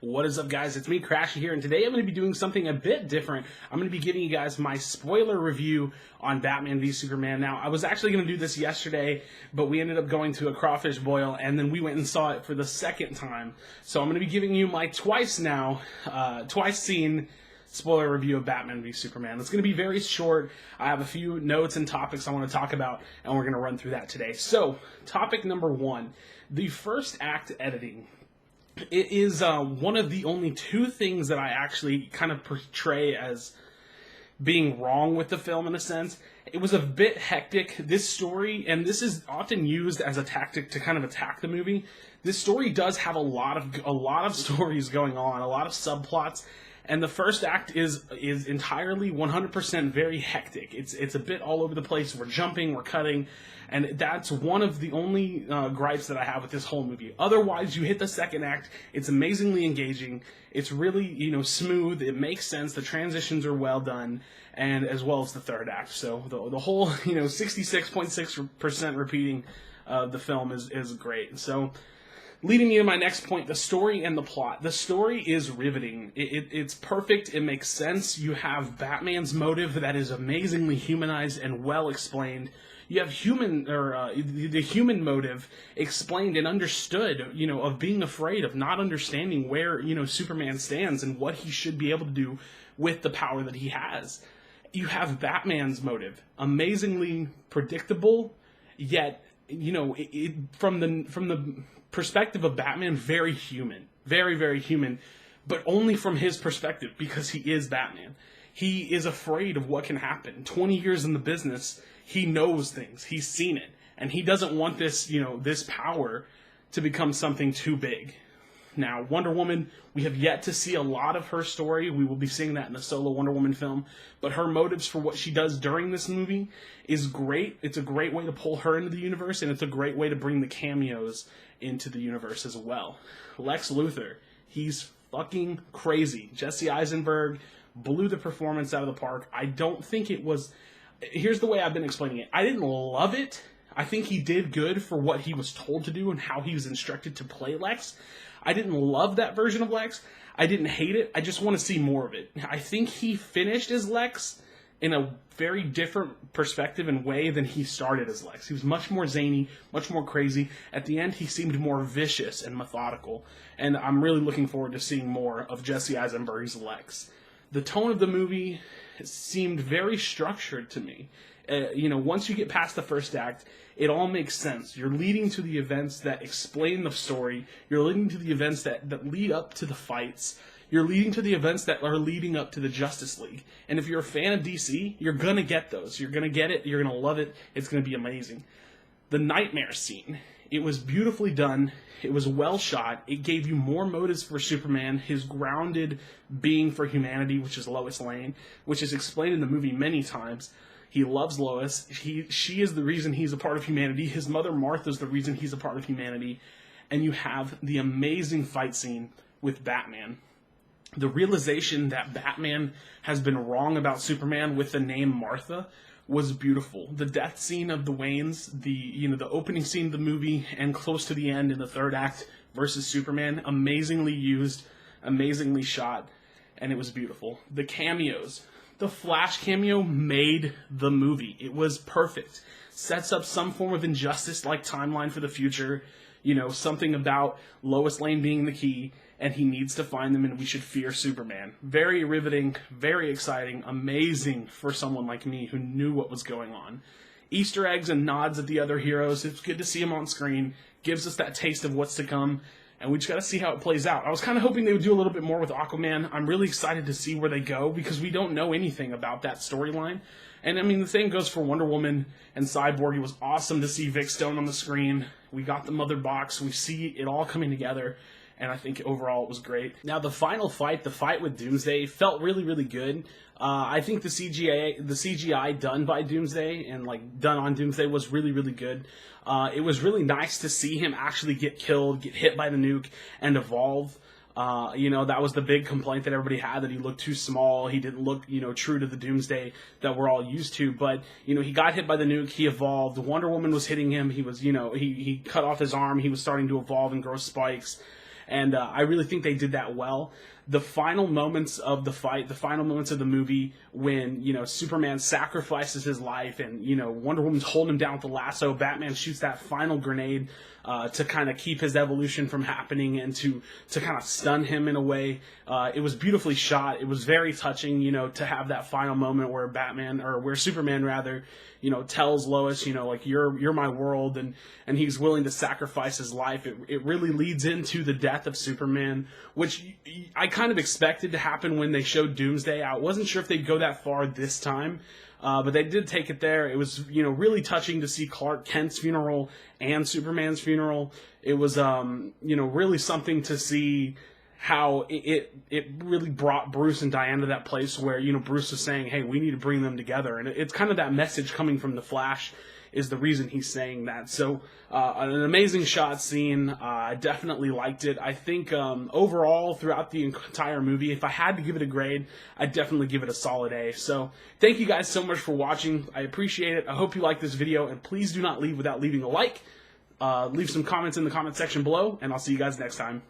What is up, guys? It's me, Crashy here, and today I'm going to be doing something a bit different. I'm going to be giving you guys my spoiler review on Batman v Superman. Now, I was actually going to do this yesterday, but we ended up going to a crawfish boil, and then we went and saw it for the second time. So I'm going to be giving you my twice seen spoiler review of Batman v Superman. It's going to be very short. I have a few notes and topics I want to talk about, and we're going to run through that today. So, topic number one, the first act editing. It is one of the only two things that I actually kind of portray as being wrong with the film in a sense. It was a bit hectic. This story, and this is often used as a tactic to kind of attack the movie. This story does have a lot of stories going on, a lot of subplots, and the first act is entirely 100% very hectic. It's a bit all over the place. We're jumping, we're cutting. And that's one of the only gripes that I have with this whole movie. Otherwise, you hit the second act, it's amazingly engaging. It's really, smooth. It makes sense. The transitions are well done, and as well as the third act. So the whole, 66.6% repeating of the film is great. So, leading me to my next point, the story and the plot. The story is riveting. It's perfect. It makes sense. You have Batman's motive that is amazingly humanized and well explained. You have the human motive explained and understood, of being afraid, of not understanding where, Superman stands and what he should be able to do with the power that he has. You have Batman's motive, amazingly predictable, yet, from the perspective of Batman, very human, very, very human, but only from his perspective, because he is Batman. He is afraid of what can happen. 20 years in the business, he knows things. He's seen it. And he doesn't want this, this power to become something too big. Now, Wonder Woman, we have yet to see a lot of her story. We will be seeing that in the solo Wonder Woman film. But her motives for what she does during this movie is great. It's a great way to pull her into the universe, and it's a great way to bring the cameos into the universe as well. Lex Luthor, he's fucking crazy. Jesse Eisenberg blew the performance out of the park. I don't think it was... Here's the way I've been explaining it. I didn't love it. I think he did good for what he was told to do and how he was instructed to play Lex. I didn't love that version of Lex. I didn't hate it. I just want to see more of it. I think he finished as Lex in a very different perspective and way than he started as Lex. He was much more zany, much more crazy. At the end, he seemed more vicious and methodical. And I'm really looking forward to seeing more of Jesse Eisenberg's Lex. The tone of the movie seemed very structured to me. Once you get past the first act, it all makes sense. You're leading to the events that explain the story. You're leading to the events that lead up to the fights. You're leading to the events that are leading up to the Justice League. And if you're a fan of DC, you're going to get those. You're going to get it. You're going to love it. It's going to be amazing. The nightmare scene. It was beautifully done. It was well shot. It gave you more motives for Superman, his grounded being for humanity, which is Lois Lane, which is explained in the movie many times. He loves Lois. She is the reason he's a part of humanity. His mother, Martha, is the reason he's a part of humanity. And you have the amazing fight scene with Batman. The realization that Batman has been wrong about Superman with the name Martha was beautiful. The death scene of the Waynes, the opening scene of the movie, and close to the end in the third act versus Superman, amazingly used, amazingly shot, and it was beautiful. The cameos. The Flash cameo made the movie. It was perfect. Sets up some form of injustice-like timeline for the future. Something about Lois Lane being the key, and he needs to find them, and we should fear Superman. Very riveting, very exciting, amazing for someone like me who knew what was going on. Easter eggs and nods at the other heroes. It's good to see them on screen. Gives us that taste of what's to come, and we just got to see how it plays out. I was kind of hoping they would do a little bit more with Aquaman. I'm really excited to see where they go, because we don't know anything about that storyline. And, the same goes for Wonder Woman and Cyborg. It was awesome to see Vic Stone on the screen. We got the mother box. We see it all coming together. And I think overall it was great. Now, the final fight, the fight with Doomsday, felt really, really good. I think the CGI done by Doomsday and done on Doomsday was really, really good. It was really nice to see him actually get killed, get hit by the nuke, and evolve. That was the big complaint that everybody had, that he looked too small. He didn't look, true to the Doomsday that we're all used to. But, he got hit by the nuke. He evolved. Wonder Woman was hitting him. He was, he cut off his arm. He was starting to evolve and grow spikes. and I really think they did that well. The final moments of the fight, the final moments of the movie, when, you know, Superman sacrifices his life and, you know, Wonder Woman's holding him down with the lasso, Batman shoots that final grenade to kind of keep his evolution from happening and to kind of stun him in a way. It was beautifully shot. It was very touching, you know, to have that final moment where where Superman rather, you know, tells Lois, you know, like, you're my world, and he's willing to sacrifice his life. It really leads into the death of Superman, which I kind of expected to happen when they showed Doomsday. I wasn't sure if they'd go that far this time, but they did take it there. It was, you know, really touching to see Clark Kent's funeral and Superman's funeral. It was, you know, really something to see how it really brought Bruce and Diana to that place where, you know, Bruce is saying, hey, we need to bring them together. And it's kind of that message coming from the Flash is the reason he's saying that. So an amazing shot scene. I definitely liked it. I think overall throughout the entire movie, if I had to give it a grade, I'd definitely give it a solid A. So thank you guys so much for watching. I appreciate it. I hope you liked this video, and please do not leave without leaving a like. Leave some comments in the comment section below, and I'll see you guys next time.